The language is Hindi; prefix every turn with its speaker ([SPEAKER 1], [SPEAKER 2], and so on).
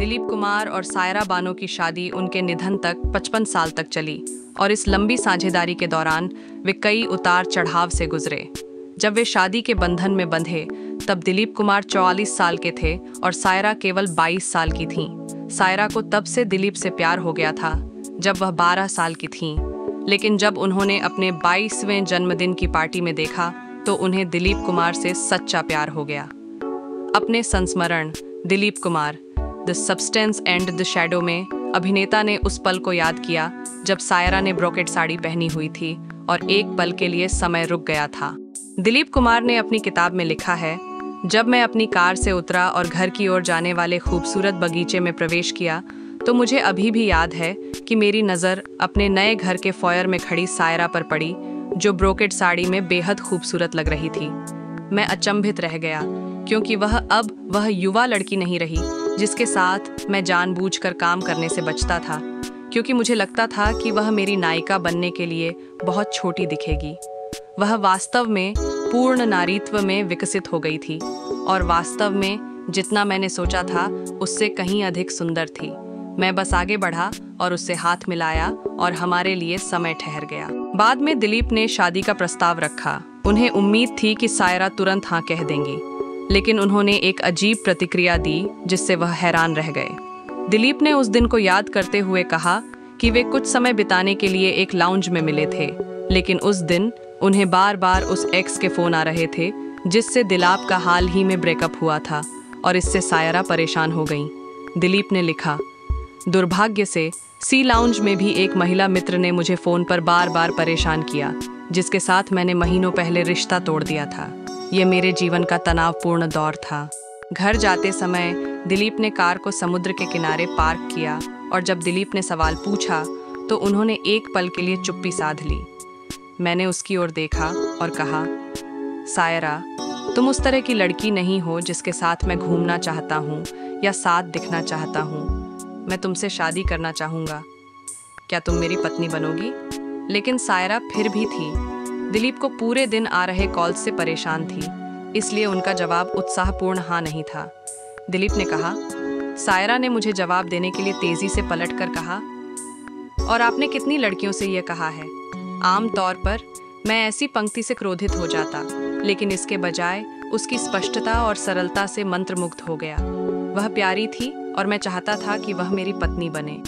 [SPEAKER 1] दिलीप कुमार और सायरा बानो की शादी उनके निधन तक 55 साल तक चली और इस लंबी साझेदारी के दौरान वे कई उतार चढ़ाव से गुजरे। जब वे शादी के बंधन में बंधे तब दिलीप कुमार 44 साल के थे और सायरा केवल 22 साल की थीं। सायरा को तब से दिलीप से प्यार हो गया था जब वह 12 साल की थीं, लेकिन जब उन्होंने अपने 22वें जन्मदिन की पार्टी में देखा तो उन्हें दिलीप कुमार से सच्चा प्यार हो गया। अपने संस्मरण Dilip Kumar the substance and the shadow में अभिनेता ने उस पल को याद किया जब सायरा ने ब्रोकेट साड़ी पहनी हुई थी और एक पल के लिए समय रुक गया था। दिलीप कुमार ने अपनी किताब में लिखा है, जब मैं अपनी कार से उतरा और घर की ओर जाने वाले खूबसूरत बगीचे में प्रवेश किया तो मुझे अभी भी याद है कि मेरी नज़र अपने नए घर के फॉयर में खड़ी सायरा पर पड़ी, जो ब्रोकेट साड़ी में बेहद खूबसूरत लग रही थी। मैं अचंभित रह गया क्योंकि वह युवा लड़की नहीं रही जिसके साथ मैं जानबूझकर काम करने से बचता था, क्योंकि मुझे लगता था कि वह मेरी नायिका बनने के लिए बहुत छोटी दिखेगी। वह वास्तव में पूर्ण नारीत्व में विकसित हो गई थी और वास्तव में जितना मैंने सोचा था उससे कहीं अधिक सुंदर थी। मैं बस आगे बढ़ा और उससे हाथ मिलाया और हमारे लिए समय ठहर गया। बाद में दिलीप ने शादी का प्रस्ताव रखा। उन्हें उम्मीद थी कि सायरा तुरंत हाँ कह देंगी, लेकिन उन्होंने एक अजीब प्रतिक्रिया दी जिससे वह हैरान रह गए। दिलीप ने उस दिन को याद करते हुए कहा कि वे कुछ समय बिताने के लिए एक लाउंज में मिले थे, लेकिन उस दिन उन्हें बार बार उस एक्स के फोन आ रहे थे जिससे दिलाप का हाल ही में ब्रेकअप हुआ था और इससे सायरा परेशान हो गई। दिलीप ने लिखा, दुर्भाग्य से सी लाउंज में भी एक महिला मित्र ने मुझे फ़ोन पर बार बार परेशान किया, जिसके साथ मैंने महीनों पहले रिश्ता तोड़ दिया था। यह मेरे जीवन का तनावपूर्ण दौर था। घर जाते समय दिलीप ने कार को समुद्र के किनारे पार्क किया और जब दिलीप ने सवाल पूछा तो उन्होंने एक पल के लिए चुप्पी साध ली। मैंने उसकी ओर देखा और कहा, सायरा, तुम उस तरह की लड़की नहीं हो जिसके साथ मैं घूमना चाहता हूँ या साथ दिखना चाहता हूँ। मैं तुमसे शादी करना चाहूँगा। क्या तुम मेरी पत्नी बनोगी? लेकिन सायरा फिर भी थी। दिलीप को पूरे दिन आ रहे कॉल से परेशान थी, इसलिए उनका जवाब उत्साहपूर्ण हाँ नहीं था। दिलीप ने कहा, सायरा ने मुझे जवाब देने के लिए तेजी से पलटकर कहा, और आपने कितनी लड़कियों से यह कहा है? आम तौर पर मैं ऐसी पंक्ति से क्रोधित हो जाता, लेकिन इसके बजाय उसकी स्पष्टता और सरलता से मंत्रमुग्ध हो गया। वह प्यारी थी और मैं चाहता था कि वह मेरी पत्नी बने।